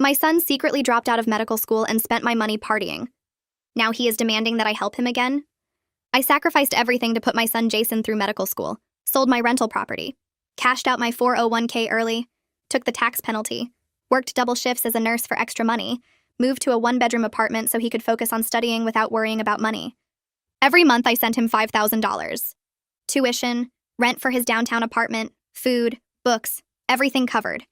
My son secretly dropped out of medical school and spent my money partying. Now he is demanding that I help him again? I sacrificed everything to put my son Jason through medical school, sold my rental property, cashed out my 401k early, took the tax penalty, worked double shifts as a nurse for extra money, moved to a one-bedroom apartment so he could focus on studying without worrying about money. Every month I sent him $5,000. Tuition, rent for his downtown apartment, food, books, everything covered.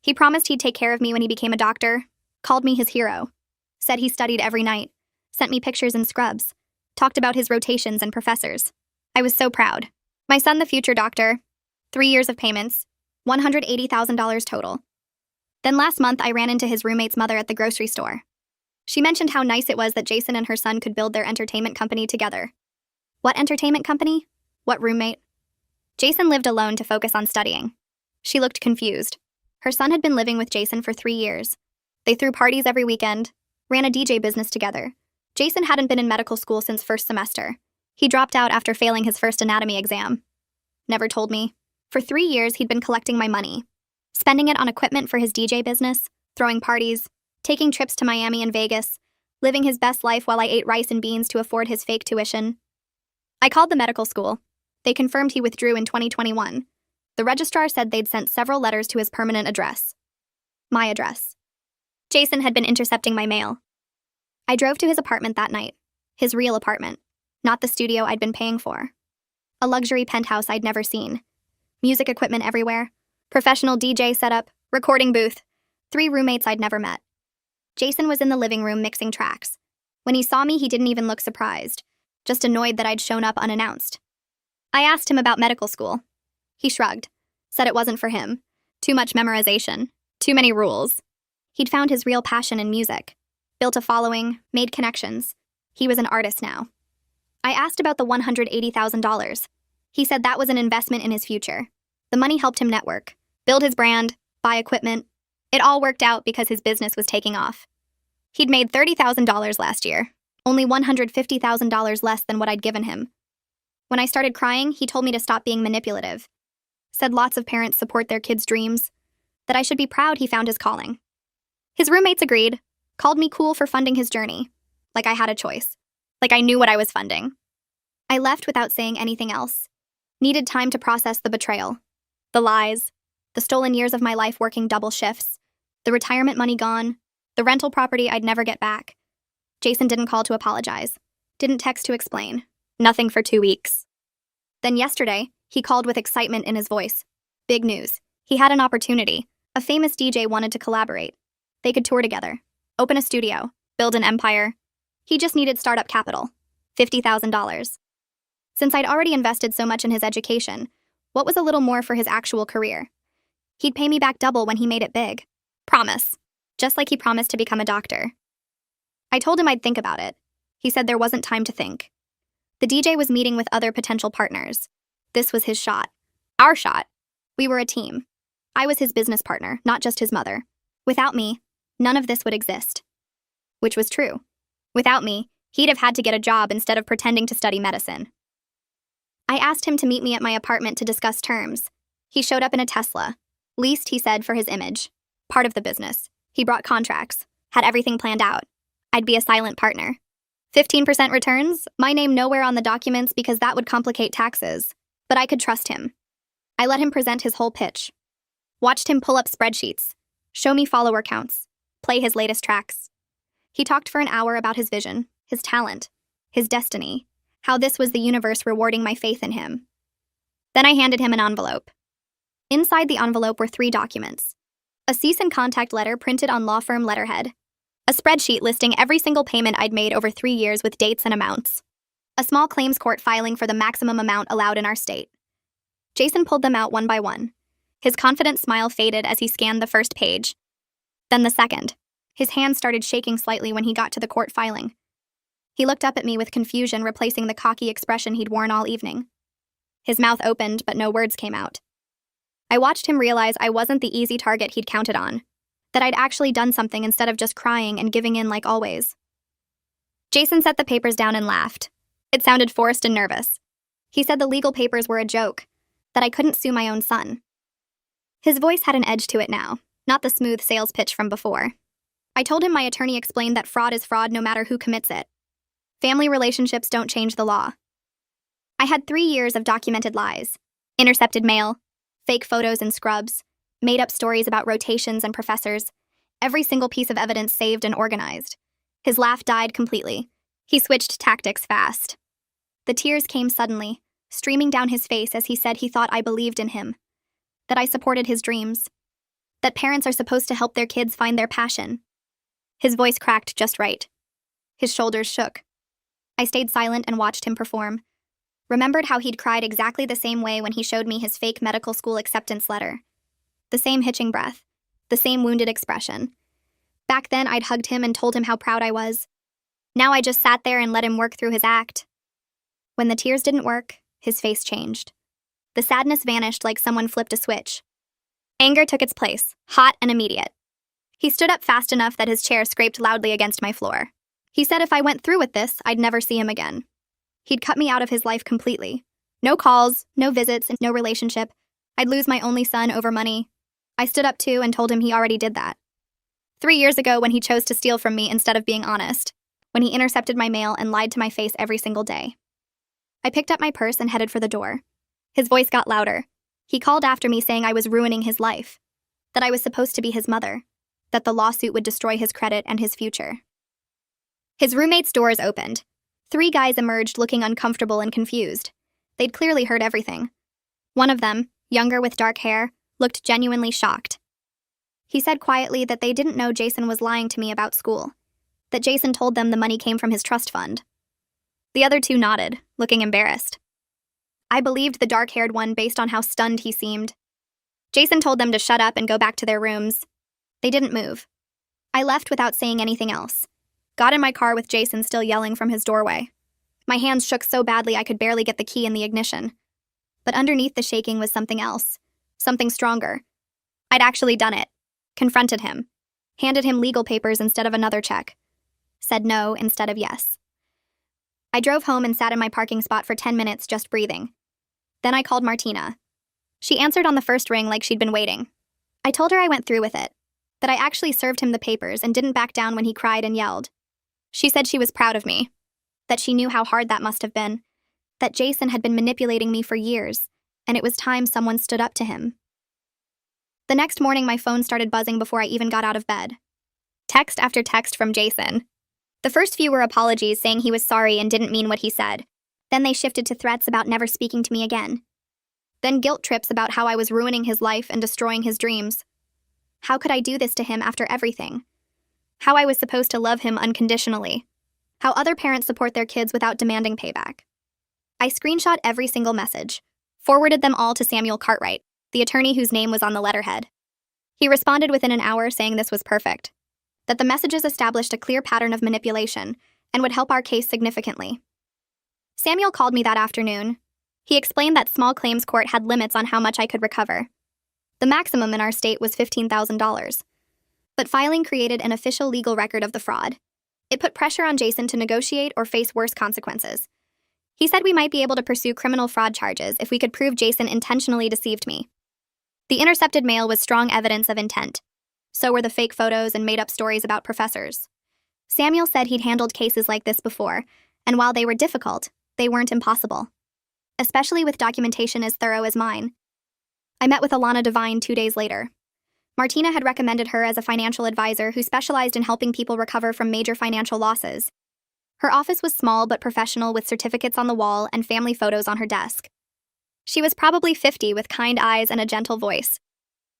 He promised he'd take care of me when he became a doctor, called me his hero, said he studied every night, sent me pictures in scrubs, talked about his rotations and professors. I was so proud. My son, the future doctor, 3 years of payments, $180,000 total. Then last month, I ran into his roommate's mother at the grocery store. She mentioned how nice it was that Jason and her son could build their entertainment company together. What entertainment company? What roommate? Jason lived alone to focus on studying. She looked confused. Her son had been living with Jason for 3 years. They threw parties every weekend, ran a DJ business together. Jason hadn't been in medical school since first semester. He dropped out after failing his first anatomy exam. Never told me. For 3 years, he'd been collecting my money, spending it on equipment for his DJ business, throwing parties, taking trips to Miami and Vegas, living his best life while I ate rice and beans to afford his fake tuition. I called the medical school. They confirmed he withdrew in 2021. The registrar said they'd sent several letters to his permanent address. My address. Jason had been intercepting my mail. I drove to his apartment that night. His real apartment, not the studio I'd been paying for. A luxury penthouse I'd never seen. Music equipment everywhere. Professional DJ setup, recording booth. 3 roommates I'd never met. Jason was in the living room mixing tracks. When he saw me, he didn't even look surprised, just annoyed that I'd shown up unannounced. I asked him about medical school. He shrugged, said it wasn't for him. Too much memorization, too many rules. He'd found his real passion in music, built a following, made connections. He was an artist now. I asked about the $180,000. He said that was an investment in his future. The money helped him network, build his brand, buy equipment. It all worked out because his business was taking off. He'd made $30,000 last year, only $150,000 less than what I'd given him. When I started crying, he told me to stop being manipulative. Said lots of parents support their kids' dreams, that I should be proud he found his calling. His roommates agreed, called me cool for funding his journey, like I had a choice, like I knew what I was funding. I left without saying anything else. Needed time to process the betrayal, the lies, the stolen years of my life working double shifts, the retirement money gone, the rental property I'd never get back. Jason didn't call to apologize, didn't text to explain, nothing for 2 weeks. Then yesterday, he called with excitement in his voice. Big news. He had an opportunity. A famous DJ wanted to collaborate. They could tour together, open a studio, build an empire. He just needed startup capital, $50,000. Since I'd already invested so much in his education, what was a little more for his actual career? He'd pay me back double when he made it big. Promise. Just like he promised to become a doctor. I told him I'd think about it. He said there wasn't time to think. The DJ was meeting with other potential partners. This was his shot. Our shot. We were a team. I was his business partner, not just his mother. Without me, none of this would exist. Which was true. Without me, he'd have had to get a job instead of pretending to study medicine. I asked him to meet me at my apartment to discuss terms. He showed up in a Tesla. Leased, he said, for his image. Part of the business. He brought contracts. Had everything planned out. I'd be a silent partner. 15% returns? My name nowhere on the documents because that would complicate taxes. But I could trust him. I let him present his whole pitch. Watched him pull up spreadsheets. Show me follower counts. Play his latest tracks. He talked for an hour about his vision, his talent, his destiny, how this was the universe rewarding my faith in him. Then I handed him an envelope. Inside the envelope were 3 documents. A cease and contact letter printed on law firm letterhead. A spreadsheet listing every single payment I'd made over 3 years with dates and amounts. A small claims court filing for the maximum amount allowed in our state. Jason pulled them out one by one. His confident smile faded as he scanned the first page. Then the second. His hand started shaking slightly when he got to the court filing. He looked up at me with confusion replacing the cocky expression he'd worn all evening. His mouth opened, but no words came out. I watched him realize I wasn't the easy target he'd counted on, that I'd actually done something instead of just crying and giving in like always. Jason set the papers down and laughed. It sounded forced and nervous. He said the legal papers were a joke, that I couldn't sue my own son. His voice had an edge to it now, not the smooth sales pitch from before. I told him my attorney explained that fraud is fraud no matter who commits it. Family relationships don't change the law. I had 3 years of documented lies, intercepted mail, fake photos and scrubs, made up stories about rotations and professors, every single piece of evidence saved and organized. His laugh died completely. He switched tactics fast. The tears came suddenly, streaming down his face as he said he thought I believed in him, that I supported his dreams, that parents are supposed to help their kids find their passion. His voice cracked just right. His shoulders shook. I stayed silent and watched him perform. Remembered how he'd cried exactly the same way when he showed me his fake medical school acceptance letter. The same hitching breath, the same wounded expression. Back then, I'd hugged him and told him how proud I was. Now I just sat there and let him work through his act. When the tears didn't work, his face changed. The sadness vanished like someone flipped a switch. Anger took its place, hot and immediate. He stood up fast enough that his chair scraped loudly against my floor. He said if I went through with this, I'd never see him again. He'd cut me out of his life completely. No calls, no visits, and no relationship. I'd lose my only son over money. I stood up too and told him he already did that. 3 years ago when he chose to steal from me instead of being honest. When he intercepted my mail and lied to my face every single day. I picked up my purse and headed for the door. His voice got louder. He called after me saying I was ruining his life. That I was supposed to be his mother. That the lawsuit would destroy his credit and his future. His roommate's doors opened. 3 guys emerged looking uncomfortable and confused. They'd clearly heard everything. One of them, younger with dark hair, looked genuinely shocked. He said quietly that they didn't know Jason was lying to me about school. That Jason told them the money came from his trust fund. The other 2 nodded, looking embarrassed. I believed the dark-haired one based on how stunned he seemed. Jason told them to shut up and go back to their rooms. They didn't move. I left without saying anything else. Got in my car with Jason still yelling from his doorway. My hands shook so badly I could barely get the key in the ignition. But underneath the shaking was something else. Something stronger. I'd actually done it. Confronted him. Handed him legal papers instead of another check. Said no instead of yes. I drove home and sat in my parking spot for 10 minutes just breathing. Then I called Martina. She answered on the first ring like she'd been waiting. I told her I went through with it. That I actually served him the papers and didn't back down when he cried and yelled. She said she was proud of me. That she knew how hard that must have been. That Jason had been manipulating me for years, and it was time someone stood up to him. The next morning, my phone started buzzing before I even got out of bed. Text after text from Jason. The first few were apologies saying he was sorry and didn't mean what he said. Then they shifted to threats about never speaking to me again. Then guilt trips about how I was ruining his life and destroying his dreams. How could I do this to him after everything? How I was supposed to love him unconditionally. How other parents support their kids without demanding payback. I screenshot every single message, forwarded them all to Samuel Cartwright, the attorney whose name was on the letterhead. He responded within an hour saying this was perfect. That the messages established a clear pattern of manipulation and would help our case significantly. Samuel called me that afternoon. He explained that small claims court had limits on how much I could recover. The maximum in our state was $15,000. But filing created an official legal record of the fraud. It put pressure on Jason to negotiate or face worse consequences. He said we might be able to pursue criminal fraud charges if we could prove Jason intentionally deceived me. The intercepted mail was strong evidence of intent. So were the fake photos and made-up stories about professors. Samuel said he'd handled cases like this before, and while they were difficult, they weren't impossible. Especially with documentation as thorough as mine. I met with Alana Devine 2 days later. Martina had recommended her as a financial advisor who specialized in helping people recover from major financial losses. Her office was small but professional with certificates on the wall and family photos on her desk. She was probably 50 with kind eyes and a gentle voice.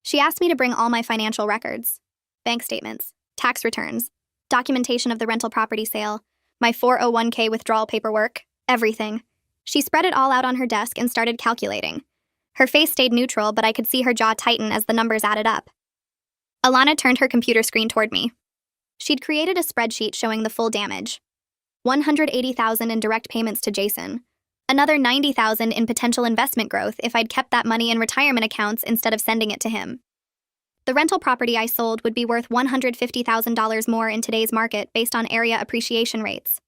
She asked me to bring all my financial records, bank statements, tax returns, documentation of the rental property sale, my 401k withdrawal paperwork, everything. She spread it all out on her desk and started calculating. Her face stayed neutral, but I could see her jaw tighten as the numbers added up. Alana turned her computer screen toward me. She'd created a spreadsheet showing the full damage. $180,000 in direct payments to Jason. Another $90,000 in potential investment growth if I'd kept that money in retirement accounts instead of sending it to him. The rental property I sold would be worth $150,000 more in today's market based on area appreciation rates.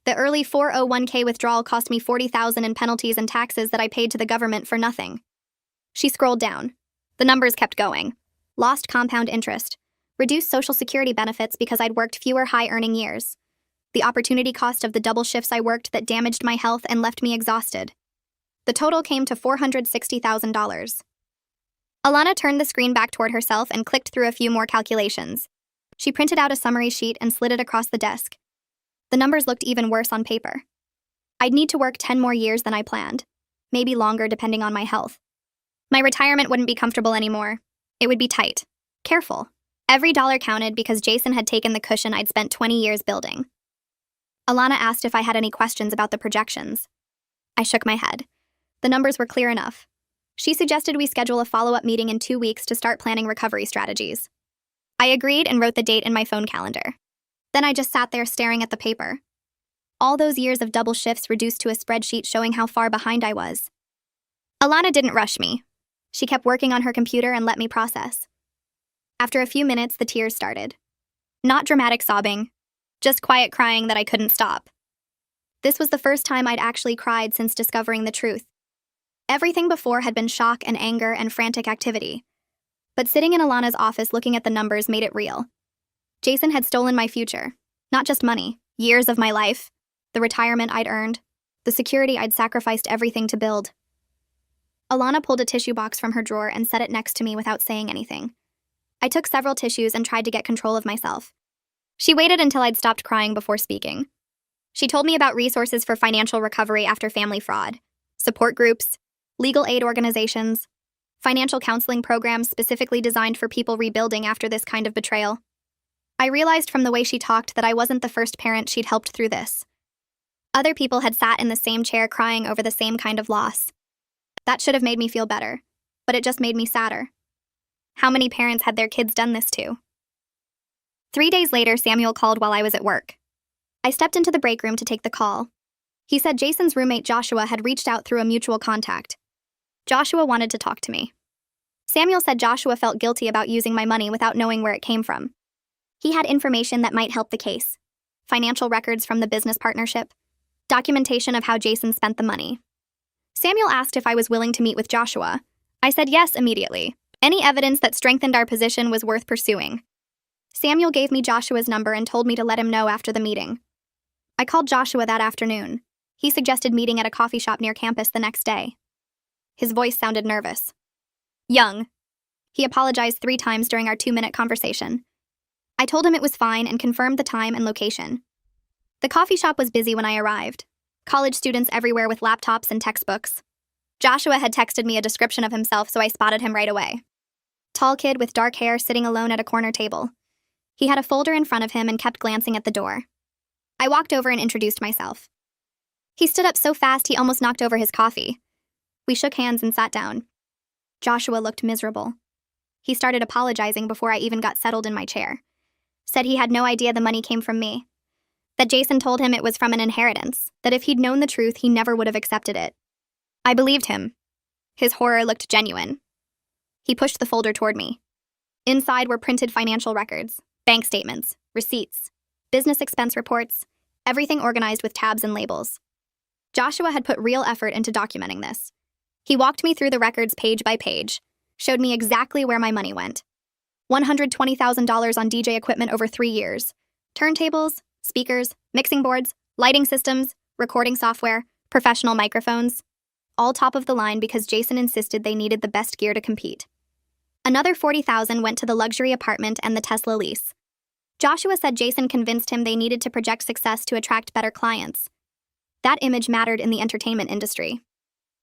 The early 401k withdrawal cost me $40,000 in penalties and taxes that I paid to the government for nothing. She scrolled down. The numbers kept going. lost compound interest, reduced Social Security benefits because I'd worked fewer high-earning years, the opportunity cost of the double shifts I worked that damaged my health and left me exhausted. The total came to $460,000. Alana turned the screen back toward herself and clicked through a few more calculations. She printed out a summary sheet and slid it across the desk. The numbers looked even worse on paper. I'd need to work 10 more years than I planned, maybe longer depending on my health. My retirement wouldn't be comfortable anymore. It would be tight. Careful. Every dollar counted because Jason had taken the cushion I'd spent 20 years building. Alana asked if I had any questions about the projections. I shook my head. The numbers were clear enough. She suggested we schedule a follow-up meeting in 2 weeks to start planning recovery strategies. I agreed and wrote the date in my phone calendar. Then I just sat there staring at the paper. All those years of double shifts reduced to a spreadsheet showing how far behind I was. Alana didn't rush me. She kept working on her computer and let me process. After a few minutes, the tears started. Not dramatic sobbing, just quiet crying that I couldn't stop. This was the first time I'd actually cried since discovering the truth. Everything before had been shock and anger and frantic activity. But sitting in Alana's office looking at the numbers made it real. Jason had stolen my future. Not just money, years of my life, the retirement I'd earned, the security I'd sacrificed everything to build. Alana pulled a tissue box from her drawer and set it next to me without saying anything. I took several tissues and tried to get control of myself. She waited until I'd stopped crying before speaking. She told me about resources for financial recovery after family fraud, support groups, legal aid organizations, financial counseling programs specifically designed for people rebuilding after this kind of betrayal. I realized from the way she talked that I wasn't the first parent she'd helped through this. Other people had sat in the same chair crying over the same kind of loss. That should have made me feel better, but it just made me sadder. How many parents had their kids done this to? 3 days later, Samuel called while I was at work. I stepped into the break room to take the call. He said Jason's roommate Joshua had reached out through a mutual contact. Joshua wanted to talk to me. Samuel said Joshua felt guilty about using my money without knowing where it came from. He had information that might help the case. Financial records from the business partnership. Documentation of how Jason spent the money. Samuel asked if I was willing to meet with Joshua. I said yes immediately. Any evidence that strengthened our position was worth pursuing. Samuel gave me Joshua's number and told me to let him know after the meeting. I called Joshua that afternoon. He suggested meeting at a coffee shop near campus the next day. His voice sounded nervous. Young. He apologized 3 times during our 2-minute conversation. I told him it was fine and confirmed the time and location. The coffee shop was busy when I arrived. College students everywhere with laptops and textbooks. Joshua had texted me a description of himself, so I spotted him right away. Tall kid with dark hair sitting alone at a corner table. He had a folder in front of him and kept glancing at the door. I walked over and introduced myself. He stood up so fast he almost knocked over his coffee. We shook hands and sat down. Joshua looked miserable. He started apologizing before I even got settled in my chair. Said he had no idea the money came from me. That Jason told him it was from an inheritance, that if he'd known the truth, he never would have accepted it. I believed him. His horror looked genuine. He pushed the folder toward me. Inside were printed financial records, bank statements, receipts, business expense reports, everything organized with tabs and labels. Joshua had put real effort into documenting this. He walked me through the records page by page, showed me exactly where my money went. $120,000 on DJ equipment over 3 years. Turntables, speakers, mixing boards, lighting systems, recording software, professional microphones. All top of the line because Jason insisted they needed the best gear to compete. Another $40,000 went to the luxury apartment and the Tesla lease. Joshua said Jason convinced him they needed to project success to attract better clients. That image mattered in the entertainment industry.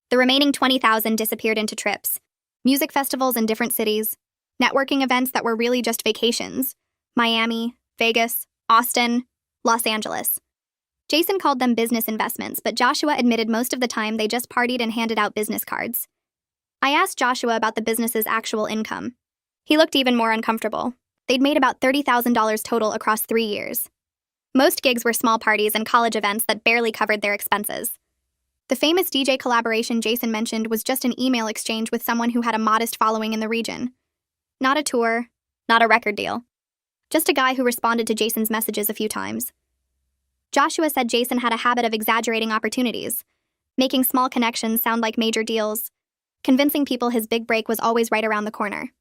The remaining $20,000 disappeared into trips, music festivals in different cities, networking events that were really just vacations, Miami, Vegas, Austin, Los Angeles. Jason called them business investments, but Joshua admitted most of the time they just partied and handed out business cards. I asked Joshua about the business's actual income. He looked even more uncomfortable. They'd made about $30,000 total across 3 years. Most gigs were small parties and college events that barely covered their expenses. The famous DJ collaboration Jason mentioned was just an email exchange with someone who had a modest following in the region. Not a tour, not a record deal. Just a guy who responded to Jason's messages a few times. Joshua said Jason had a habit of exaggerating opportunities, making small connections sound like major deals, convincing people his big break was always right around the corner.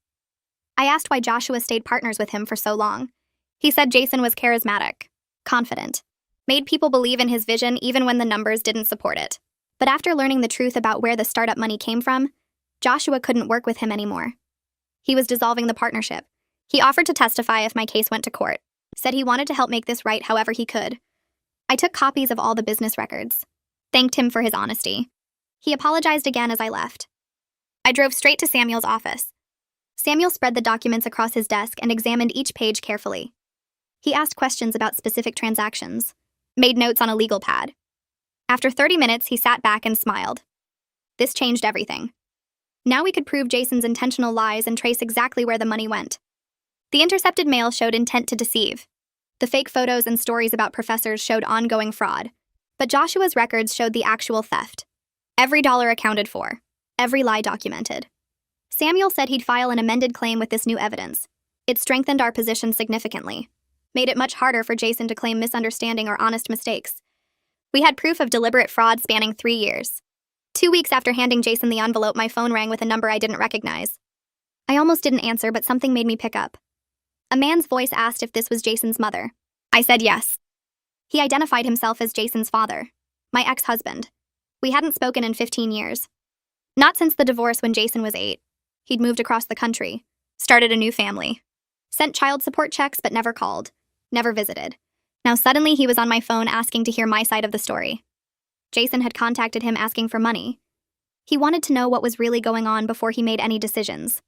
I asked why Joshua stayed partners with him for so long. He said Jason was charismatic, confident, made people believe in his vision even when the numbers didn't support it. But after learning the truth about where the startup money came from, Joshua couldn't work with him anymore. He was dissolving the partnership. He offered to testify if my case went to court, said he wanted to help make this right however he could. I took copies of all the business records, thanked him for his honesty. He apologized again as I left. I drove straight to Samuel's office. Samuel spread the documents across his desk and examined each page carefully. He asked questions about specific transactions, made notes on a legal pad. After 30 minutes, he sat back and smiled. This changed everything. Now we could prove Jason's intentional lies and trace exactly where the money went. The intercepted mail showed intent to deceive. The fake photos and stories about professors showed ongoing fraud. But Joshua's records showed the actual theft. Every dollar accounted for. Every lie documented. Samuel said he'd file an amended claim with this new evidence. It strengthened our position significantly, made it much harder for Jason to claim misunderstanding or honest mistakes. We had proof of deliberate fraud spanning 3 years. 2 weeks after handing Jason the envelope, my phone rang with a number I didn't recognize. I almost didn't answer, but something made me pick up. A man's voice asked if this was Jason's mother. I said yes. He identified himself as Jason's father, my ex-husband. We hadn't spoken in 15 years. Not since the divorce when Jason was 8. He'd moved across the country, started a new family, sent child support checks but never called, never visited. Now suddenly he was on my phone asking to hear my side of the story. Jason had contacted him asking for money. He wanted to know what was really going on before he made any decisions.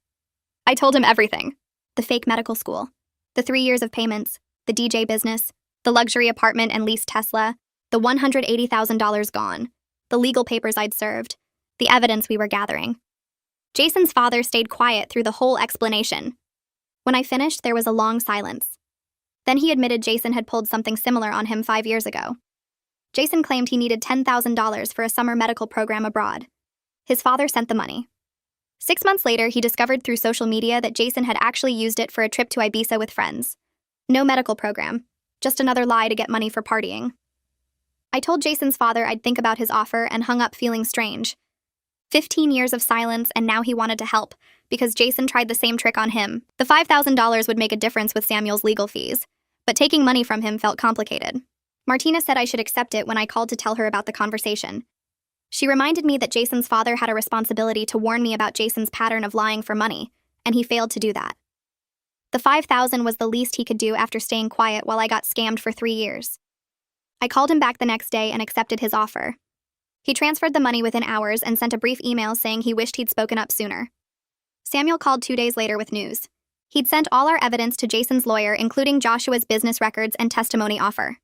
I told him everything. The fake medical school, the 3 years of payments, the DJ business, the luxury apartment and leased Tesla, the $180,000 gone, the legal papers I'd served, the evidence we were gathering. Jason's father stayed quiet through the whole explanation. When I finished, there was a long silence. Then he admitted Jason had pulled something similar on him 5 years ago. Jason claimed he needed $10,000 for a summer medical program abroad. His father sent the money. 6 months later, he discovered through social media that Jason had actually used it for a trip to Ibiza with friends. No medical program, just another lie to get money for partying. I told Jason's father I'd think about his offer and hung up feeling strange. 15 years of silence, and now he wanted to help, because Jason tried the same trick on him. The $5,000 would make a difference with Samuel's legal fees, but taking money from him felt complicated. Martina said I should accept it when I called to tell her about the conversation. She reminded me that Jason's father had a responsibility to warn me about Jason's pattern of lying for money, and he failed to do that. The $5,000 was the least he could do after staying quiet while I got scammed for 3 years. I called him back the next day and accepted his offer. He transferred the money within hours and sent a brief email saying he wished he'd spoken up sooner. Samuel called 2 days later with news. He'd sent all our evidence to Jason's lawyer, including Joshua's business records and testimony offer.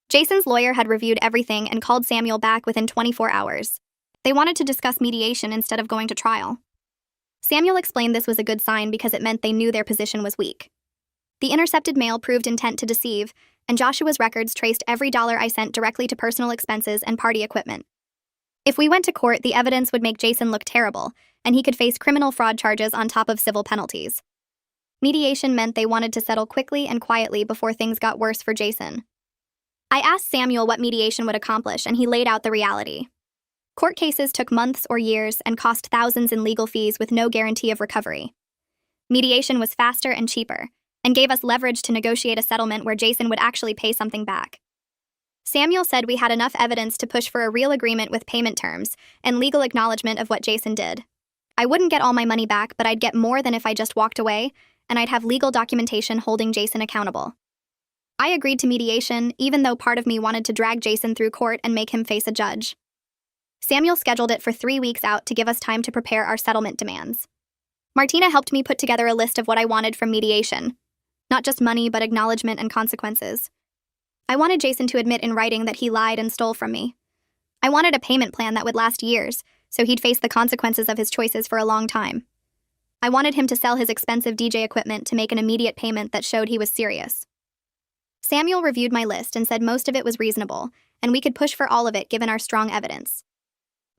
Jason's lawyer had reviewed everything and called Samuel back within 24 hours. They wanted to discuss mediation instead of going to trial. Samuel explained this was a good sign because it meant they knew their position was weak. The intercepted mail proved intent to deceive, and Joshua's records traced every dollar I sent directly to personal expenses and party equipment. If we went to court, the evidence would make Jason look terrible, and he could face criminal fraud charges on top of civil penalties. Mediation meant they wanted to settle quickly and quietly before things got worse for Jason. I asked Samuel what mediation would accomplish, and he laid out the reality. Court cases took months or years and cost thousands in legal fees with no guarantee of recovery. Mediation was faster and cheaper, and gave us leverage to negotiate a settlement where Jason would actually pay something back. Samuel said we had enough evidence to push for a real agreement with payment terms and legal acknowledgement of what Jason did. I wouldn't get all my money back, but I'd get more than if I just walked away, and I'd have legal documentation holding Jason accountable. I agreed to mediation, even though part of me wanted to drag Jason through court and make him face a judge. Samuel scheduled it for 3 weeks out to give us time to prepare our settlement demands. Martina helped me put together a list of what I wanted from mediation. Not just money, but acknowledgement and consequences. I wanted Jason to admit in writing that he lied and stole from me. I wanted a payment plan that would last years, so he'd face the consequences of his choices for a long time. I wanted him to sell his expensive DJ equipment to make an immediate payment that showed he was serious. Samuel reviewed my list and said most of it was reasonable, and we could push for all of it given our strong evidence.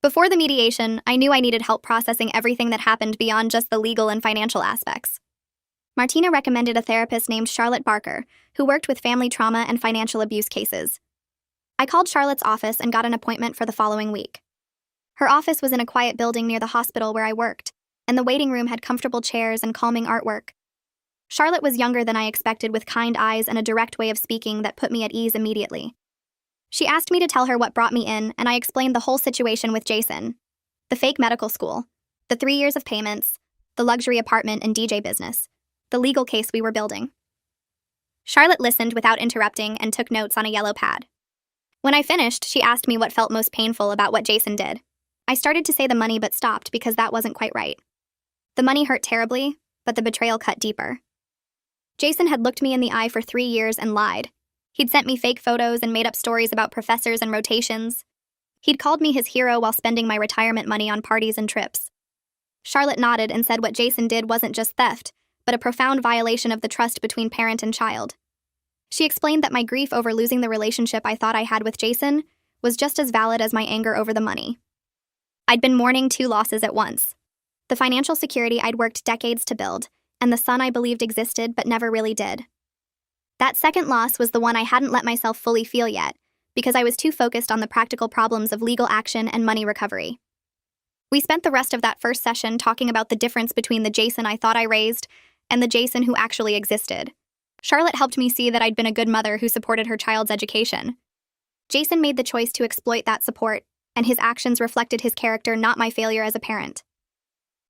Before the mediation, I knew I needed help processing everything that happened beyond just the legal and financial aspects. Martina recommended a therapist named Charlotte Barker, who worked with family trauma and financial abuse cases. I called Charlotte's office and got an appointment for the following week. Her office was in a quiet building near the hospital where I worked, and the waiting room had comfortable chairs and calming artwork. Charlotte was younger than I expected, with kind eyes and a direct way of speaking that put me at ease immediately. She asked me to tell her what brought me in, and I explained the whole situation with Jason. The fake medical school, the 3 years of payments, the luxury apartment and DJ business, the legal case we were building. Charlotte listened without interrupting and took notes on a yellow pad. When I finished, she asked me what felt most painful about what Jason did. I started to say the money but stopped because that wasn't quite right. The money hurt terribly, but the betrayal cut deeper. Jason had looked me in the eye for 3 years and lied. He'd sent me fake photos and made up stories about professors and rotations. He'd called me his hero while spending my retirement money on parties and trips. Charlotte nodded and said what Jason did wasn't just theft, but a profound violation of the trust between parent and child. She explained that my grief over losing the relationship I thought I had with Jason was just as valid as my anger over the money. I'd been mourning 2 losses at once: the financial security I'd worked decades to build, and the son I believed existed but never really did. That second loss was the one I hadn't let myself fully feel yet, because I was too focused on the practical problems of legal action and money recovery. We spent the rest of that first session talking about the difference between the Jason I thought I raised and the Jason who actually existed. Charlotte helped me see that I'd been a good mother who supported her child's education. Jason made the choice to exploit that support, and his actions reflected his character, not my failure as a parent.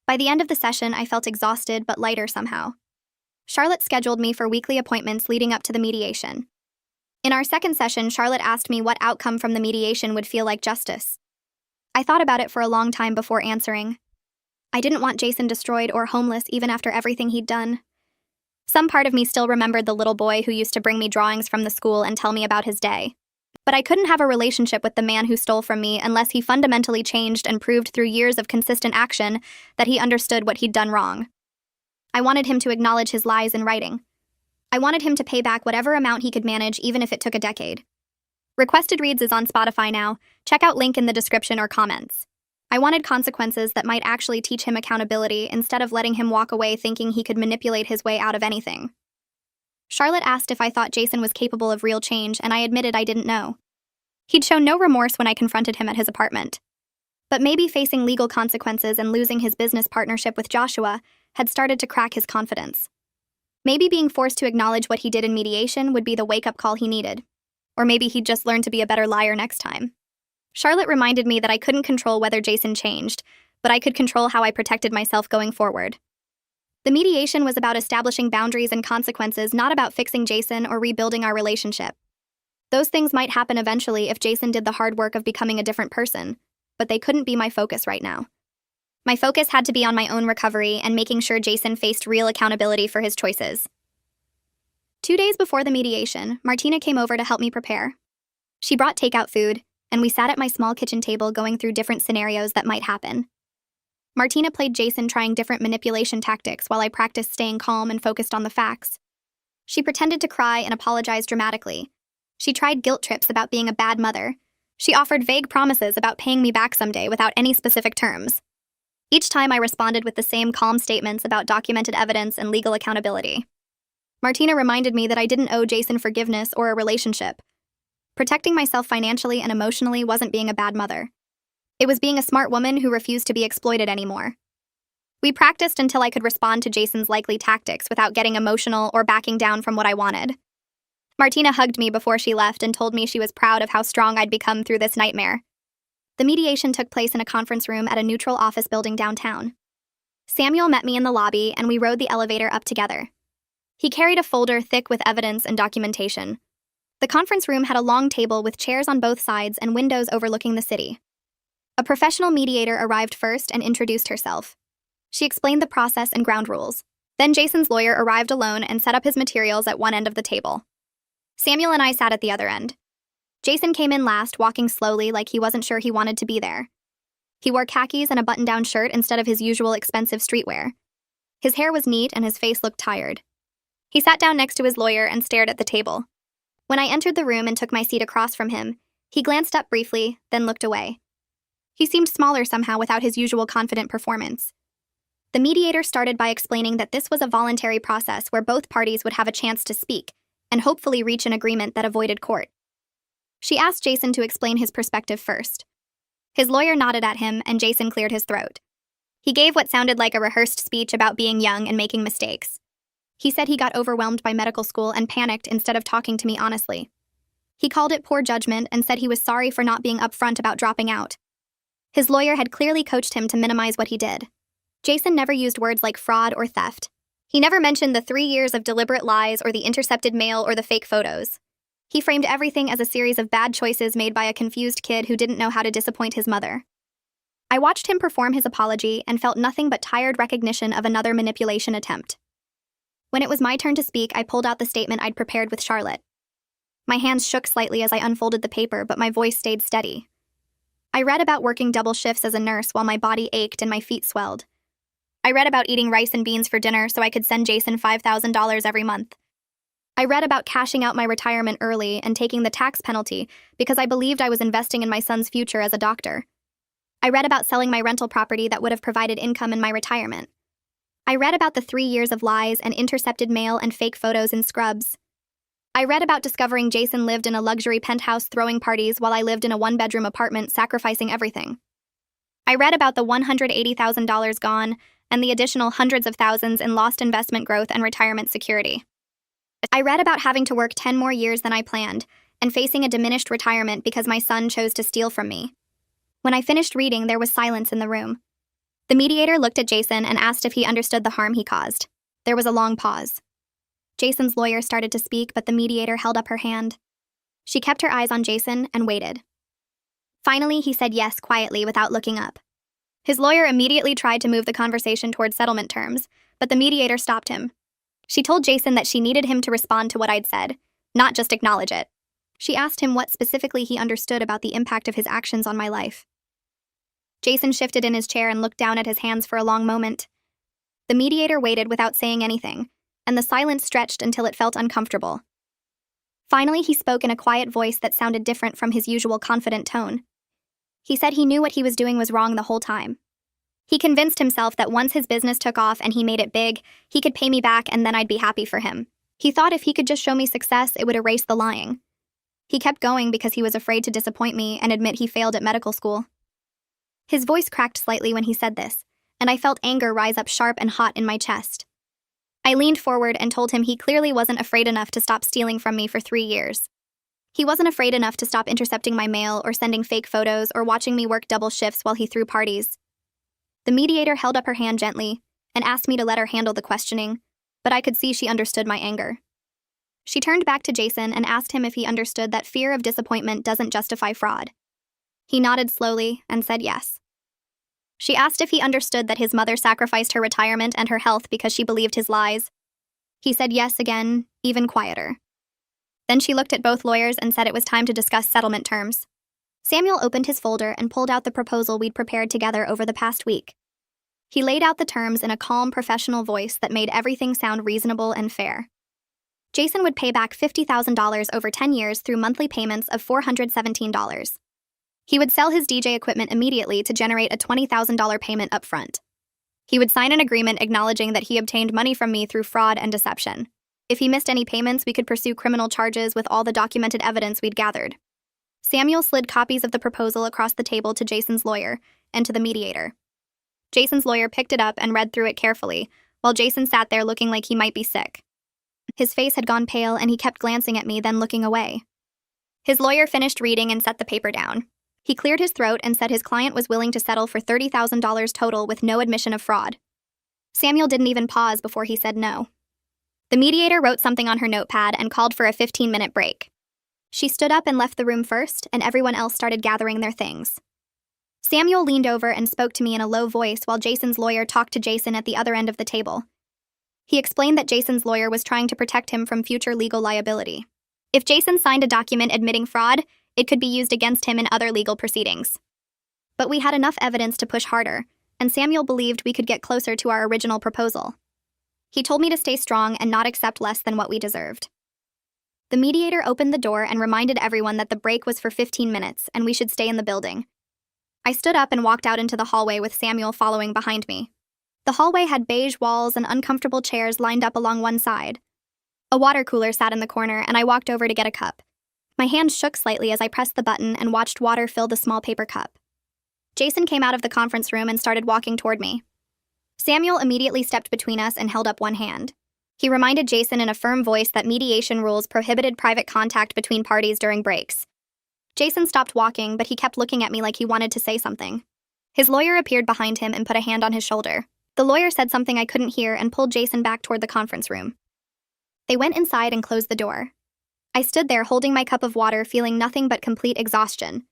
By the end of the session, I felt exhausted but lighter somehow. Charlotte scheduled me for weekly appointments leading up to the mediation. In our second session, Charlotte asked me what outcome from the mediation would feel like justice. I thought about it for a long time before answering. I didn't want Jason destroyed or homeless even after everything he'd done. Some part of me still remembered the little boy who used to bring me drawings from the school and tell me about his day. But I couldn't have a relationship with the man who stole from me unless he fundamentally changed and proved through years of consistent action that he understood what he'd done wrong. I wanted him to acknowledge his lies in writing. I wanted him to pay back whatever amount he could manage, even if it took a decade. Requested Reads is on Spotify now. Check out link in the description or comments. I wanted consequences that might actually teach him accountability instead of letting him walk away thinking he could manipulate his way out of anything. Charlotte asked if I thought Jason was capable of real change, and I admitted I didn't know. He'd shown no remorse when I confronted him at his apartment. But maybe facing legal consequences and losing his business partnership with Joshua had started to crack his confidence. Maybe being forced to acknowledge what he did in mediation would be the wake-up call he needed. Or maybe he'd just learn to be a better liar next time. Charlotte reminded me that I couldn't control whether Jason changed, but I could control how I protected myself going forward. The mediation was about establishing boundaries and consequences, not about fixing Jason or rebuilding our relationship. Those things might happen eventually if Jason did the hard work of becoming a different person, but they couldn't be my focus right now. My focus had to be on my own recovery and making sure Jason faced real accountability for his choices. 2 days before the mediation, Martina came over to help me prepare. She brought takeout food, and we sat at my small kitchen table going through different scenarios that might happen. Martina played Jason, trying different manipulation tactics while I practiced staying calm and focused on the facts. She pretended to cry and apologize dramatically. She tried guilt trips about being a bad mother. She offered vague promises about paying me back someday without any specific terms. Each time I responded with the same calm statements about documented evidence and legal accountability. Martina reminded me that I didn't owe Jason forgiveness or a relationship. Protecting myself financially and emotionally wasn't being a bad mother. It was being a smart woman who refused to be exploited anymore. We practiced until I could respond to Jason's likely tactics without getting emotional or backing down from what I wanted. Martina hugged me before she left and told me she was proud of how strong I'd become through this nightmare. The mediation took place in a conference room at a neutral office building downtown. Samuel met me in the lobby, and we rode the elevator up together. He carried a folder thick with evidence and documentation. The conference room had a long table with chairs on both sides and windows overlooking the city. A professional mediator arrived first and introduced herself. She explained the process and ground rules. Then Jason's lawyer arrived alone and set up his materials at one end of the table. Samuel and I sat at the other end. Jason came in last, walking slowly like he wasn't sure he wanted to be there. He wore khakis and a button-down shirt instead of his usual expensive streetwear. His hair was neat and his face looked tired. He sat down next to his lawyer and stared at the table. When I entered the room and took my seat across from him, he glanced up briefly, then looked away. He seemed smaller somehow without his usual confident performance. The mediator started by explaining that this was a voluntary process where both parties would have a chance to speak and hopefully reach an agreement that avoided court. She asked Jason to explain his perspective first. His lawyer nodded at him, and Jason cleared his throat. He gave what sounded like a rehearsed speech about being young and making mistakes. He said he got overwhelmed by medical school and panicked instead of talking to me honestly. He called it poor judgment and said he was sorry for not being upfront about dropping out. His lawyer had clearly coached him to minimize what he did. Jason never used words like fraud or theft. He never mentioned the 3 years of deliberate lies or the intercepted mail or the fake photos. He framed everything as a series of bad choices made by a confused kid who didn't know how to disappoint his mother. I watched him perform his apology and felt nothing but tired recognition of another manipulation attempt. When it was my turn to speak, I pulled out the statement I'd prepared with Charlotte. My hands shook slightly as I unfolded the paper, but my voice stayed steady. I read about working double shifts as a nurse while my body ached and my feet swelled. I read about eating rice and beans for dinner so I could send Jason $5,000 every month. I read about cashing out my retirement early and taking the tax penalty because I believed I was investing in my son's future as a doctor. I read about selling my rental property that would have provided income in my retirement. I read about the 3 years of lies and intercepted mail and fake photos in Scrubs. I read about discovering Jason lived in a luxury penthouse throwing parties while I lived in a one-bedroom apartment sacrificing everything. I read about the $180,000 gone and the additional hundreds of thousands in lost investment growth and retirement security. I read about having to work 10 more years than I planned and facing a diminished retirement because my son chose to steal from me. When I finished reading, there was silence in the room. The mediator looked at Jason and asked if he understood the harm he caused. There was a long pause. Jason's lawyer started to speak, but the mediator held up her hand. She kept her eyes on Jason and waited. Finally, he said yes quietly without looking up. His lawyer immediately tried to move the conversation toward settlement terms, but the mediator stopped him. She told Jason that she needed him to respond to what I'd said, not just acknowledge it. She asked him what specifically he understood about the impact of his actions on my life. Jason shifted in his chair and looked down at his hands for a long moment. The mediator waited without saying anything, and the silence stretched until it felt uncomfortable. Finally, he spoke in a quiet voice that sounded different from his usual confident tone. He said he knew what he was doing was wrong the whole time. He convinced himself that once his business took off and he made it big, he could pay me back and then I'd be happy for him. He thought if he could just show me success, it would erase the lying. He kept going because he was afraid to disappoint me and admit he failed at medical school. His voice cracked slightly when he said this, and I felt anger rise up sharp and hot in my chest. I leaned forward and told him he clearly wasn't afraid enough to stop stealing from me for 3 years. He wasn't afraid enough to stop intercepting my mail or sending fake photos or watching me work double shifts while he threw parties. The mediator held up her hand gently and asked me to let her handle the questioning, but I could see she understood my anger. She turned back to Jason and asked him if he understood that fear of disappointment doesn't justify fraud. He nodded slowly and said yes. She asked if he understood that his mother sacrificed her retirement and her health because she believed his lies. He said yes again, even quieter. Then she looked at both lawyers and said it was time to discuss settlement terms. Samuel opened his folder and pulled out the proposal we'd prepared together over the past week. He laid out the terms in a calm, professional voice that made everything sound reasonable and fair. Jason would pay back $50,000 over 10 years through monthly payments of $417. He would sell his DJ equipment immediately to generate a $20,000 payment up front. He would sign an agreement acknowledging that he obtained money from me through fraud and deception. If he missed any payments, we could pursue criminal charges with all the documented evidence we'd gathered. Samuel slid copies of the proposal across the table to Jason's lawyer and to the mediator. Jason's lawyer picked it up and read through it carefully, while Jason sat there looking like he might be sick. His face had gone pale and he kept glancing at me, then looking away. His lawyer finished reading and set the paper down. He cleared his throat and said his client was willing to settle for $30,000 total with no admission of fraud. Samuel didn't even pause before he said no. The mediator wrote something on her notepad and called for a 15-minute break. She stood up and left the room first, and everyone else started gathering their things. Samuel leaned over and spoke to me in a low voice while Jason's lawyer talked to Jason at the other end of the table. He explained that Jason's lawyer was trying to protect him from future legal liability. If Jason signed a document admitting fraud, it could be used against him in other legal proceedings. But we had enough evidence to push harder, and Samuel believed we could get closer to our original proposal. He told me to stay strong and not accept less than what we deserved. The mediator opened the door and reminded everyone that the break was for 15 minutes and we should stay in the building. I stood up and walked out into the hallway with Samuel following behind me. The hallway had beige walls and uncomfortable chairs lined up along one side. A water cooler sat in the corner, and I walked over to get a cup. My hands shook slightly as I pressed the button and watched water fill the small paper cup. Jason came out of the conference room and started walking toward me. Samuel immediately stepped between us and held up one hand. He reminded Jason in a firm voice that mediation rules prohibited private contact between parties during breaks. Jason stopped walking, but he kept looking at me like he wanted to say something. His lawyer appeared behind him and put a hand on his shoulder. The lawyer said something I couldn't hear and pulled Jason back toward the conference room. They went inside and closed the door. I stood there holding my cup of water, feeling nothing but complete exhaustion.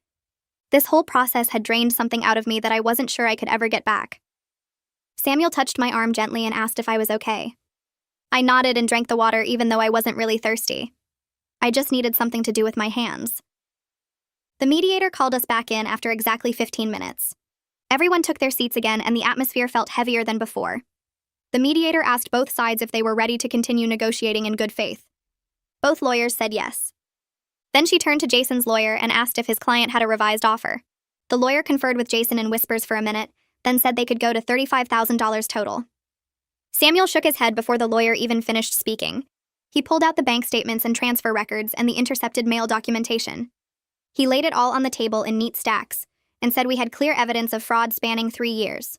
This whole process had drained something out of me that I wasn't sure I could ever get back. Samuel touched my arm gently and asked if I was okay. I nodded and drank the water even though I wasn't really thirsty. I just needed something to do with my hands. The mediator called us back in after exactly 15 minutes. Everyone took their seats again and the atmosphere felt heavier than before. The mediator asked both sides if they were ready to continue negotiating in good faith. Both lawyers said yes. Then she turned to Jason's lawyer and asked if his client had a revised offer. The lawyer conferred with Jason in whispers for a minute, then said they could go to $35,000 total. Samuel shook his head before the lawyer even finished speaking. He pulled out the bank statements and transfer records and the intercepted mail documentation. He laid it all on the table in neat stacks and said we had clear evidence of fraud spanning 3 years.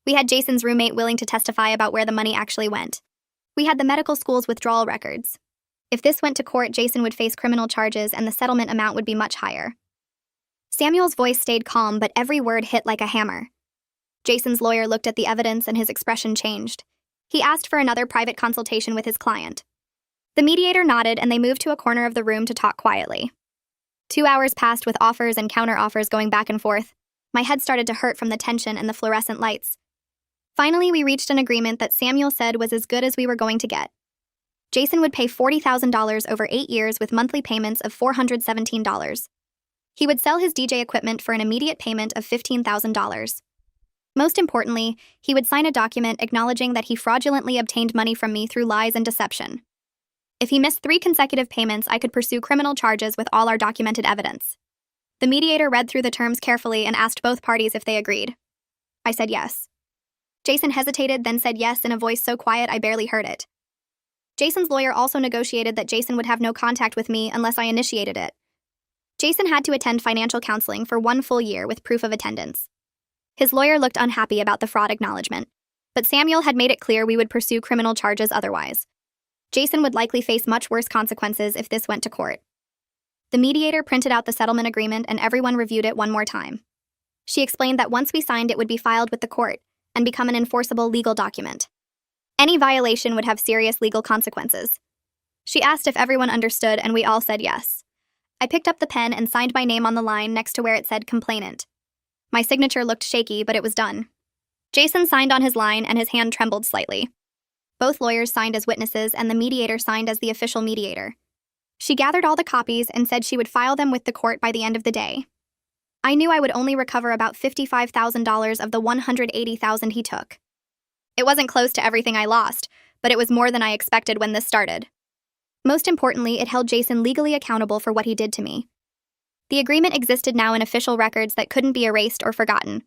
We had Jason's roommate willing to testify about where the money actually went. We had the medical school's withdrawal records. If this went to court, Jason would face criminal charges and the settlement amount would be much higher. Samuel's voice stayed calm, but every word hit like a hammer. Jason's lawyer looked at the evidence and his expression changed. He asked for another private consultation with his client. The mediator nodded and they moved to a corner of the room to talk quietly. 2 hours passed with offers and counter-offers going back and forth. My head started to hurt from the tension and the fluorescent lights. Finally, we reached an agreement that Samuel said was as good as we were going to get. Jason would pay $40,000 over 8 years with monthly payments of $417. He would sell his DJ equipment for an immediate payment of $15,000. Most importantly, he would sign a document acknowledging that he fraudulently obtained money from me through lies and deception. If he missed 3 consecutive payments, I could pursue criminal charges with all our documented evidence. The mediator read through the terms carefully and asked both parties if they agreed. I said yes. Jason hesitated, then said yes in a voice so quiet I barely heard it. Jason's lawyer also negotiated that Jason would have no contact with me unless I initiated it. Jason had to attend financial counseling for 1 full year with proof of attendance. His lawyer looked unhappy about the fraud acknowledgement, but Samuel had made it clear we would pursue criminal charges otherwise. Jason would likely face much worse consequences if this went to court. The mediator printed out the settlement agreement and everyone reviewed it one more time. She explained that once we signed it would be filed with the court and become an enforceable legal document. Any violation would have serious legal consequences. She asked if everyone understood and we all said yes. I picked up the pen and signed my name on the line next to where it said complainant. My signature looked shaky, but it was done. Jason signed on his line and his hand trembled slightly. Both lawyers signed as witnesses and the mediator signed as the official mediator. She gathered all the copies and said she would file them with the court by the end of the day. I knew I would only recover about $55,000 of the $180,000 he took. It wasn't close to everything I lost, but it was more than I expected when this started. Most importantly, it held Jason legally accountable for what he did to me. The agreement existed now in official records that couldn't be erased or forgotten.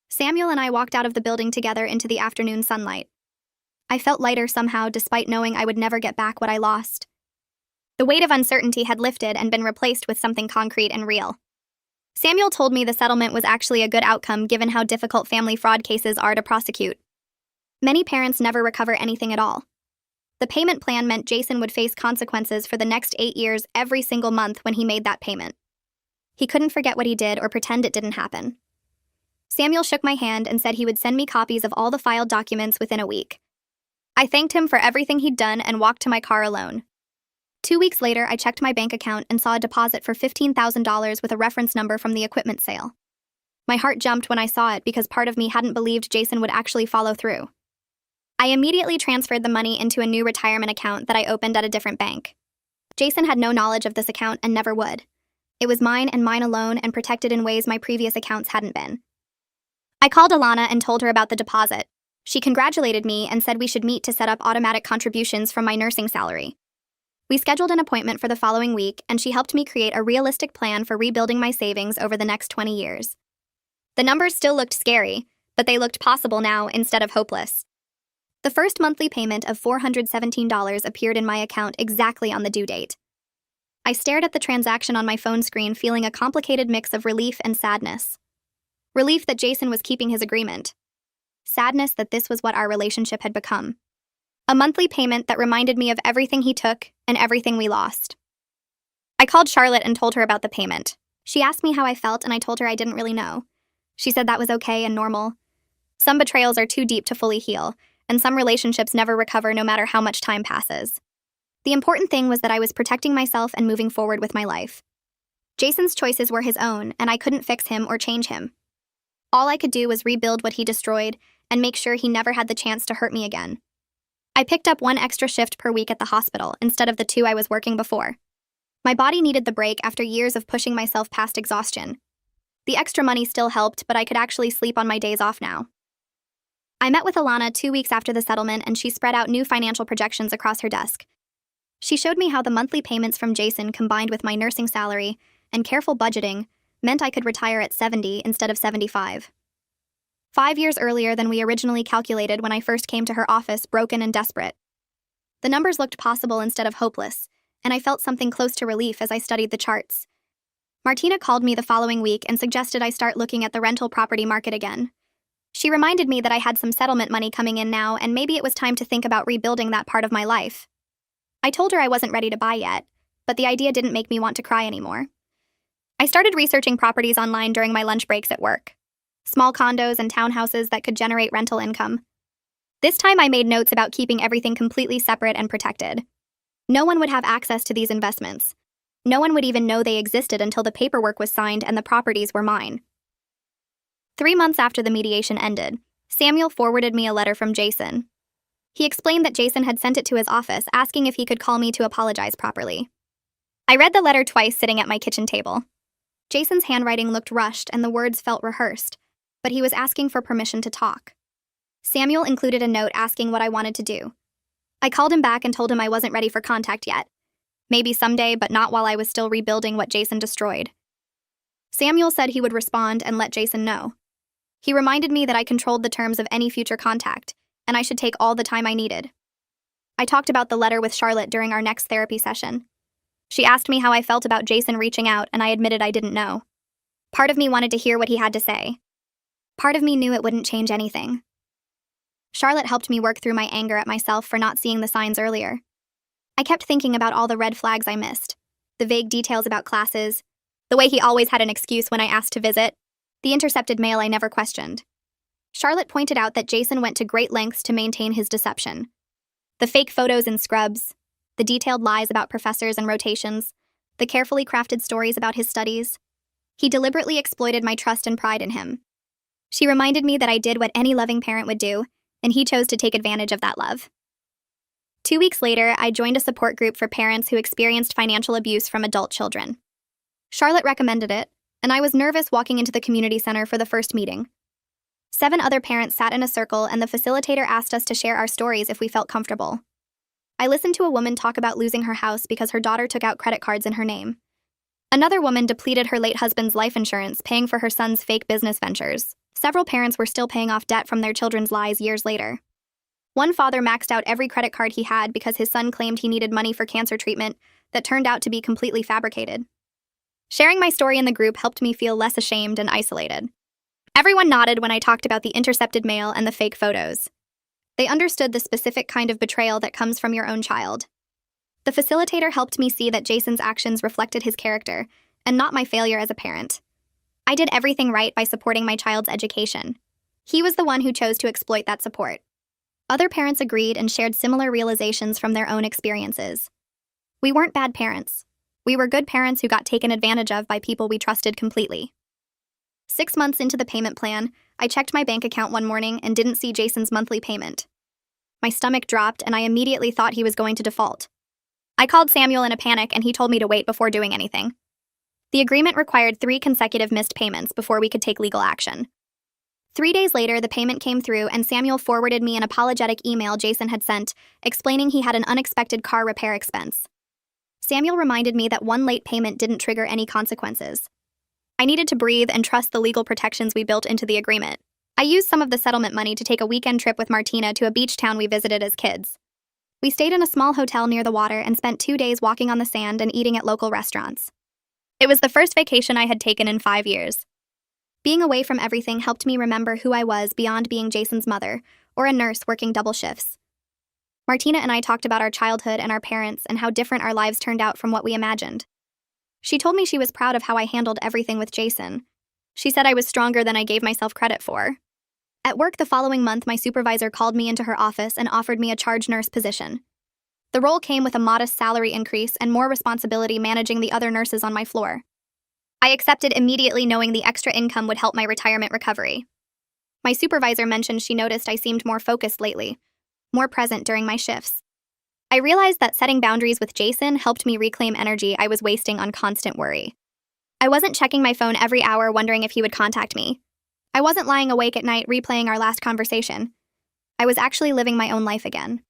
Samuel and I walked out of the building together into the afternoon sunlight. I felt lighter somehow, despite knowing I would never get back what I lost. The weight of uncertainty had lifted and been replaced with something concrete and real. Samuel told me the settlement was actually a good outcome given how difficult family fraud cases are to prosecute. Many parents never recover anything at all. The payment plan meant Jason would face consequences for the next 8 years every single month when he made that payment. He couldn't forget what he did or pretend it didn't happen. Samuel shook my hand and said he would send me copies of all the filed documents within a week. I thanked him for everything he'd done and walked to my car alone. 2 weeks later, I checked my bank account and saw a deposit for $15,000 with a reference number from the equipment sale. My heart jumped when I saw it because part of me hadn't believed Jason would actually follow through. I immediately transferred the money into a new retirement account that I opened at a different bank. Jason had no knowledge of this account and never would. It was mine and mine alone and protected in ways my previous accounts hadn't been. I called Alana and told her about the deposit. She congratulated me and said we should meet to set up automatic contributions from my nursing salary. We scheduled an appointment for the following week, and she helped me create a realistic plan for rebuilding my savings over the next 20 years. The numbers still looked scary, but they looked possible now instead of hopeless. The first monthly payment of $417 appeared in my account exactly on the due date. I stared at the transaction on my phone screen, feeling a complicated mix of relief and sadness. Relief that Jason was keeping his agreement. Sadness that this was what our relationship had become. A monthly payment that reminded me of everything he took and everything we lost. I called Charlotte and told her about the payment. She asked me how I felt, and I told her I didn't really know. She said that was okay and normal. Some betrayals are too deep to fully heal, and some relationships never recover no matter how much time passes. The important thing was that I was protecting myself and moving forward with my life. Jason's choices were his own, and I couldn't fix him or change him. All I could do was rebuild what he destroyed and make sure he never had the chance to hurt me again. I picked up 1 extra shift per week at the hospital instead of the 2 I was working before. My body needed the break after years of pushing myself past exhaustion. The extra money still helped, but I could actually sleep on my days off now. I met with Alana 2 weeks after the settlement, and she spread out new financial projections across her desk. She showed me how the monthly payments from Jason combined with my nursing salary and careful budgeting meant I could retire at 70 instead of 75. 5 years earlier than we originally calculated when I first came to her office, broken and desperate. The numbers looked possible instead of hopeless, and I felt something close to relief as I studied the charts. Martina called me the following week and suggested I start looking at the rental property market again. She reminded me that I had some settlement money coming in now, and maybe it was time to think about rebuilding that part of my life. I told her I wasn't ready to buy yet, but the idea didn't make me want to cry anymore. I started researching properties online during my lunch breaks at work. Small condos and townhouses that could generate rental income. This time I made notes about keeping everything completely separate and protected. No one would have access to these investments. No one would even know they existed until the paperwork was signed and the properties were mine. 3 months after the mediation ended, Samuel forwarded me a letter from Jason. He explained that Jason had sent it to his office asking if he could call me to apologize properly. I read the letter twice sitting at my kitchen table. Jason's handwriting looked rushed and the words felt rehearsed, but he was asking for permission to talk. Samuel included a note asking what I wanted to do. I called him back and told him I wasn't ready for contact yet. Maybe someday, but not while I was still rebuilding what Jason destroyed. Samuel said he would respond and let Jason know. He reminded me that I controlled the terms of any future contact, and I should take all the time I needed. I talked about the letter with Charlotte during our next therapy session. She asked me how I felt about Jason reaching out, and I admitted I didn't know. Part of me wanted to hear what he had to say. Part of me knew it wouldn't change anything. Charlotte helped me work through my anger at myself for not seeing the signs earlier. I kept thinking about all the red flags I missed, the vague details about classes, the way he always had an excuse when I asked to visit, the intercepted mail I never questioned. Charlotte pointed out that Jason went to great lengths to maintain his deception. The fake photos in scrubs, the detailed lies about professors and rotations, the carefully crafted stories about his studies. He deliberately exploited my trust and pride in him. She reminded me that I did what any loving parent would do, and he chose to take advantage of that love. 2 weeks later, I joined a support group for parents who experienced financial abuse from adult children. Charlotte recommended it, and I was nervous walking into the community center for the first meeting. 7 other parents sat in a circle, and the facilitator asked us to share our stories if we felt comfortable. I listened to a woman talk about losing her house because her daughter took out credit cards in her name. Another woman depleted her late husband's life insurance, paying for her son's fake business ventures. Several parents were still paying off debt from their children's lies years later. One father maxed out every credit card he had because his son claimed he needed money for cancer treatment that turned out to be completely fabricated. Sharing my story in the group helped me feel less ashamed and isolated. Everyone nodded when I talked about the intercepted mail and the fake photos. They understood the specific kind of betrayal that comes from your own child. The facilitator helped me see that Jason's actions reflected his character, and not my failure as a parent. I did everything right by supporting my child's education. He was the one who chose to exploit that support. Other parents agreed and shared similar realizations from their own experiences. We weren't bad parents. We were good parents who got taken advantage of by people we trusted completely. 6 months into the payment plan, I checked my bank account one morning and didn't see Jason's monthly payment. My stomach dropped, and I immediately thought he was going to default. I called Samuel in a panic, and he told me to wait before doing anything. The agreement required 3 consecutive missed payments before we could take legal action. 3 days later, the payment came through, and Samuel forwarded me an apologetic email Jason had sent, explaining he had an unexpected car repair expense. Samuel reminded me that one late payment didn't trigger any consequences. I needed to breathe and trust the legal protections we built into the agreement. I used some of the settlement money to take a weekend trip with Martina to a beach town we visited as kids. We stayed in a small hotel near the water and spent 2 days walking on the sand and eating at local restaurants. It was the first vacation I had taken in 5 years. Being away from everything helped me remember who I was beyond being Jason's mother or a nurse working double shifts. Martina and I talked about our childhood and our parents and how different our lives turned out from what we imagined. She told me she was proud of how I handled everything with Jason. She said I was stronger than I gave myself credit for. At work the following month, my supervisor called me into her office and offered me a charge nurse position. The role came with a modest salary increase and more responsibility managing the other nurses on my floor. I accepted immediately, knowing the extra income would help my retirement recovery. My supervisor mentioned she noticed I seemed more focused lately, more present during my shifts. I realized that setting boundaries with Jason helped me reclaim energy I was wasting on constant worry. I wasn't checking my phone every hour wondering if he would contact me. I wasn't lying awake at night replaying our last conversation. I was actually living my own life again.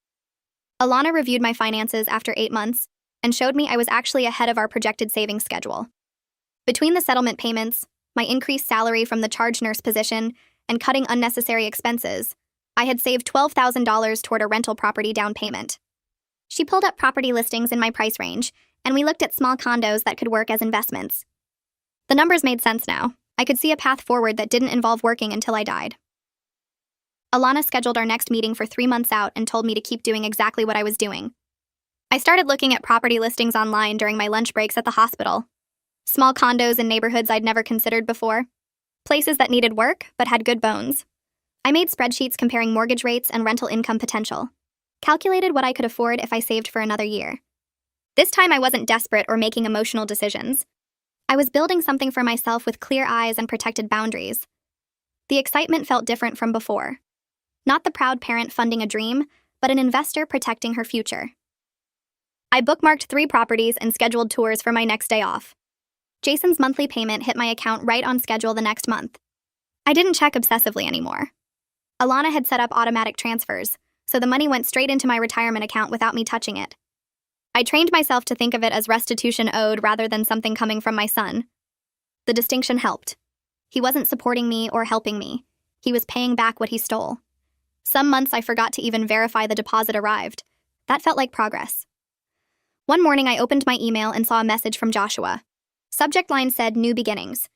Alana reviewed my finances after 8 months and showed me I was actually ahead of our projected savings schedule. Between the settlement payments, my increased salary from the charge nurse position, and cutting unnecessary expenses, I had saved $12,000 toward a rental property down payment. She pulled up property listings in my price range, and we looked at small condos that could work as investments. The numbers made sense now. I could see a path forward that didn't involve working until I died. Alana scheduled our next meeting for 3 months out and told me to keep doing exactly what I was doing. I started looking at property listings online during my lunch breaks at the hospital. Small condos in neighborhoods I'd never considered before. Places that needed work but had good bones. I made spreadsheets comparing mortgage rates and rental income potential. Calculated what I could afford if I saved for another year. This time I wasn't desperate or making emotional decisions. I was building something for myself with clear eyes and protected boundaries. The excitement felt different from before. Not the proud parent funding a dream, but an investor protecting her future. I bookmarked 3 properties and scheduled tours for my next day off. Jason's monthly payment hit my account right on schedule the next month. I didn't check obsessively anymore. Alana had set up automatic transfers, so the money went straight into my retirement account without me touching it. I trained myself to think of it as restitution owed rather than something coming from my son. The distinction helped. He wasn't supporting me or helping me. He was paying back what he stole. Some months I forgot to even verify the deposit arrived. That felt like progress. One morning I opened my email and saw a message from Joshua. Subject line said, "New beginnings."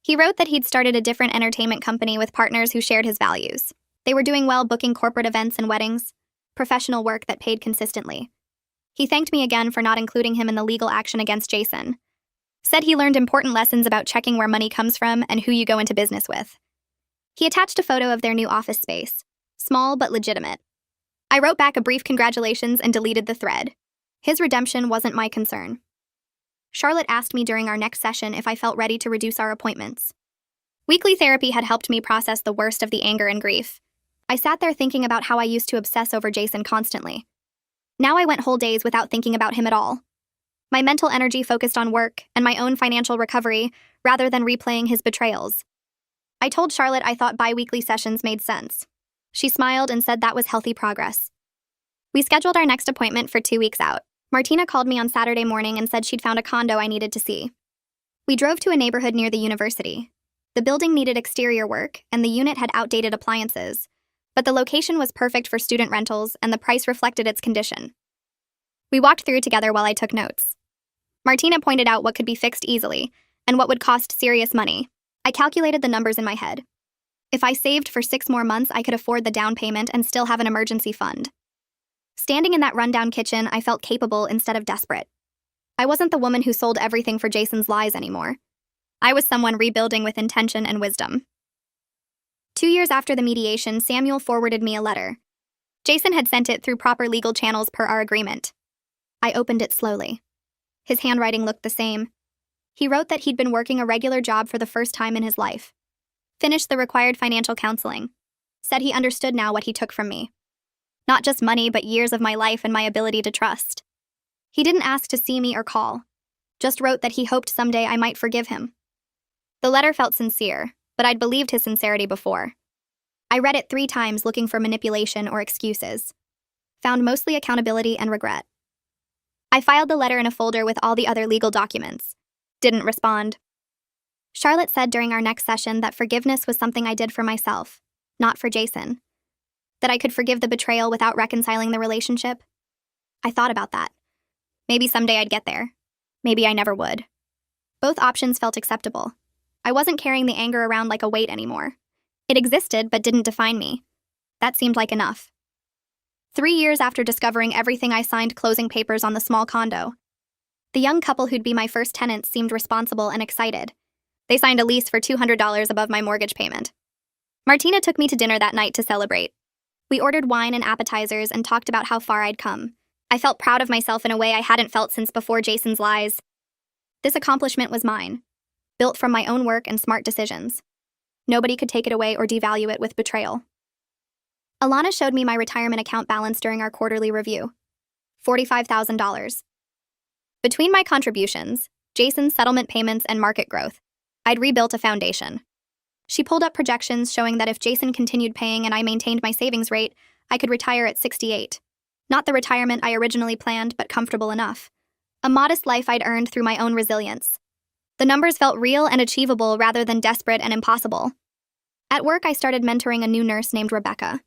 He wrote that he'd started a different entertainment company with partners who shared his values. They were doing well booking corporate events and weddings, professional work that paid consistently. He thanked me again for not including him in the legal action against Jason. Said he learned important lessons about checking where money comes from and who you go into business with. He attached a photo of their new office space. Small but legitimate. I wrote back a brief congratulations and deleted the thread. His redemption wasn't my concern. Charlotte asked me during our next session if I felt ready to reduce our appointments. Weekly therapy had helped me process the worst of the anger and grief. I sat there thinking about how I used to obsess over Jason constantly. Now I went whole days without thinking about him at all. My mental energy focused on work and my own financial recovery rather than replaying his betrayals. I told Charlotte I thought bi-weekly sessions made sense. She smiled and said that was healthy progress. We scheduled our next appointment for 2 weeks out. Martina called me on Saturday morning and said she'd found a condo I needed to see. We drove to a neighborhood near the university. The building needed exterior work, and the unit had outdated appliances, but the location was perfect for student rentals and the price reflected its condition. We walked through together while I took notes. Martina pointed out what could be fixed easily and what would cost serious money. I calculated the numbers in my head. If I saved for 6 more months, I could afford the down payment and still have an emergency fund. Standing in that rundown kitchen, I felt capable instead of desperate. I wasn't the woman who sold everything for Jason's lies anymore. I was someone rebuilding with intention and wisdom. 2 years after the mediation, Samuel forwarded me a letter. Jason had sent it through proper legal channels per our agreement. I opened it slowly. His handwriting looked the same. He wrote that he'd been working a regular job for the first time in his life. Finished the required financial counseling. Said he understood now what he took from me. Not just money, but years of my life and my ability to trust. He didn't ask to see me or call. Just wrote that he hoped someday I might forgive him. The letter felt sincere, but I'd believed his sincerity before. I read it 3 times looking for manipulation or excuses. Found mostly accountability and regret. I filed the letter in a folder with all the other legal documents. Didn't respond. Charlotte said during our next session that forgiveness was something I did for myself, not for Jason. That I could forgive the betrayal without reconciling the relationship. I thought about that. Maybe someday I'd get there. Maybe I never would. Both options felt acceptable. I wasn't carrying the anger around like a weight anymore. It existed but didn't define me. That seemed like enough. 3 years after discovering everything, I signed closing papers on the small condo. The young couple who'd be my first tenants seemed responsible and excited. They signed a lease for $200 above my mortgage payment. Martina took me to dinner that night to celebrate. We ordered wine and appetizers and talked about how far I'd come. I felt proud of myself in a way I hadn't felt since before Jason's lies. This accomplishment was mine, built from my own work and smart decisions. Nobody could take it away or devalue it with betrayal. Alana showed me my retirement account balance during our quarterly review. $45,000. Between my contributions, Jason's settlement payments, and market growth, I'd rebuilt a foundation. She pulled up projections showing that if Jason continued paying and I maintained my savings rate, I could retire at 68. Not the retirement I originally planned, but comfortable enough. A modest life I'd earned through my own resilience. The numbers felt real and achievable rather than desperate and impossible. At work, I started mentoring a new nurse named Rebecca.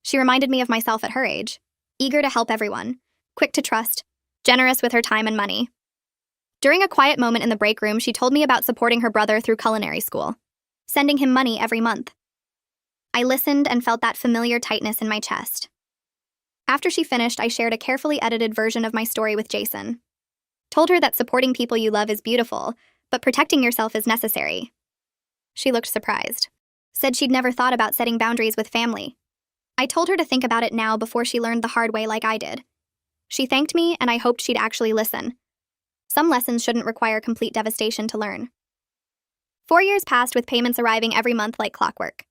She reminded me of myself at her age, eager to help everyone, quick to trust, generous with her time and money. During a quiet moment in the break room, she told me about supporting her brother through culinary school, sending him money every month. I listened and felt that familiar tightness in my chest. After she finished, I shared a carefully edited version of my story with Jason. Told her that supporting people you love is beautiful, but protecting yourself is necessary. She looked surprised. Said she'd never thought about setting boundaries with family. I told her to think about it now before she learned the hard way like I did. She thanked me, and I hoped she'd actually listen. Some lessons shouldn't require complete devastation to learn. 4 years passed with payments arriving every month like clockwork.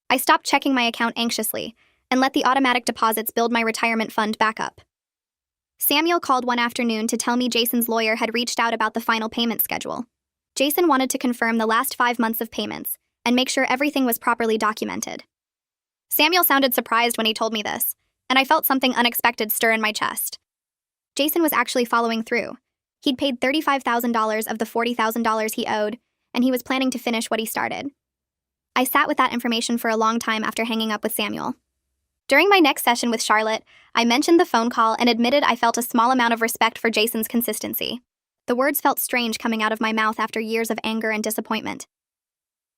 I stopped checking my account anxiously and let the automatic deposits build my retirement fund back up. Samuel called one afternoon to tell me Jason's lawyer had reached out about the final payment schedule. Jason wanted to confirm the last 5 months of payments and make sure everything was properly documented. Samuel sounded surprised when he told me this, and I felt something unexpected stir in my chest. Jason was actually following through. He'd paid $35,000 of the $40,000 he owed, and he was planning to finish what he started. I sat with that information for a long time after hanging up with Samuel. During my next session with Charlotte, I mentioned the phone call and admitted I felt a small amount of respect for Jason's consistency. The words felt strange coming out of my mouth after years of anger and disappointment.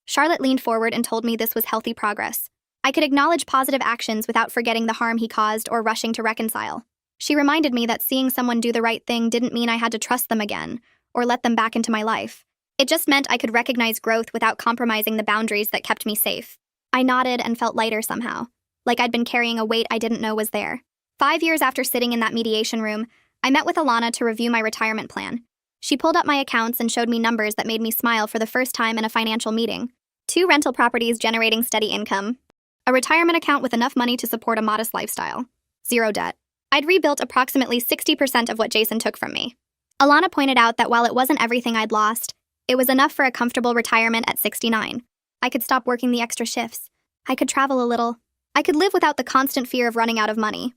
Charlotte leaned forward and told me this was healthy progress. I could acknowledge positive actions without forgetting the harm he caused or rushing to reconcile. She reminded me that seeing someone do the right thing didn't mean I had to trust them again or let them back into my life. It just meant I could recognize growth without compromising the boundaries that kept me safe. I nodded and felt lighter somehow, like I'd been carrying a weight I didn't know was there. 5 years after sitting in that mediation room, I met with Alana to review my retirement plan. She pulled up my accounts and showed me numbers that made me smile for the first time in a financial meeting. 2 rental properties generating steady income. A retirement account with enough money to support a modest lifestyle. 0 debt. I'd rebuilt approximately 60% of what Jason took from me. Alana pointed out that while it wasn't everything I'd lost, it was enough for a comfortable retirement at 69. I could stop working the extra shifts. I could travel a little. I could live without the constant fear of running out of money.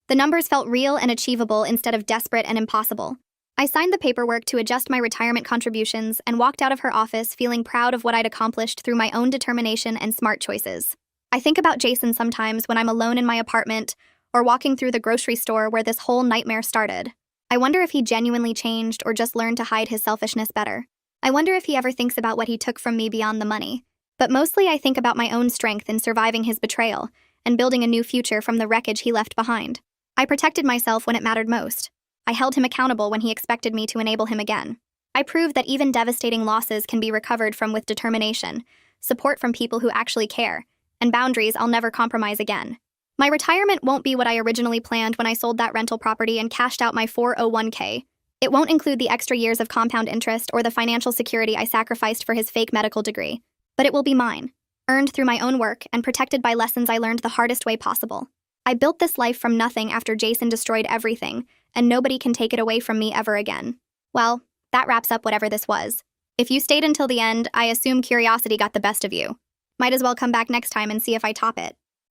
The numbers felt real and achievable instead of desperate and impossible. I signed the paperwork to adjust my retirement contributions and walked out of her office feeling proud of what I'd accomplished through my own determination and smart choices. I think about Jason sometimes when I'm alone in my apartment or walking through the grocery store where this whole nightmare started. I wonder if he genuinely changed or just learned to hide his selfishness better. I wonder if he ever thinks about what he took from me beyond the money. But mostly I think about my own strength in surviving his betrayal and building a new future from the wreckage he left behind. I protected myself when it mattered most. I held him accountable when he expected me to enable him again. I proved that even devastating losses can be recovered from with determination, support from people who actually care, and boundaries I'll never compromise again. My retirement won't be what I originally planned when I sold that rental property and cashed out my 401k. It won't include the extra years of compound interest or the financial security I sacrificed for his fake medical degree. But it will be mine, earned through my own work and protected by lessons I learned the hardest way possible. I built this life from nothing after Jason destroyed everything, and nobody can take it away from me ever again. Well, that wraps up whatever this was. If you stayed until the end, I assume curiosity got the best of you. Might as well come back next time and see if I top it.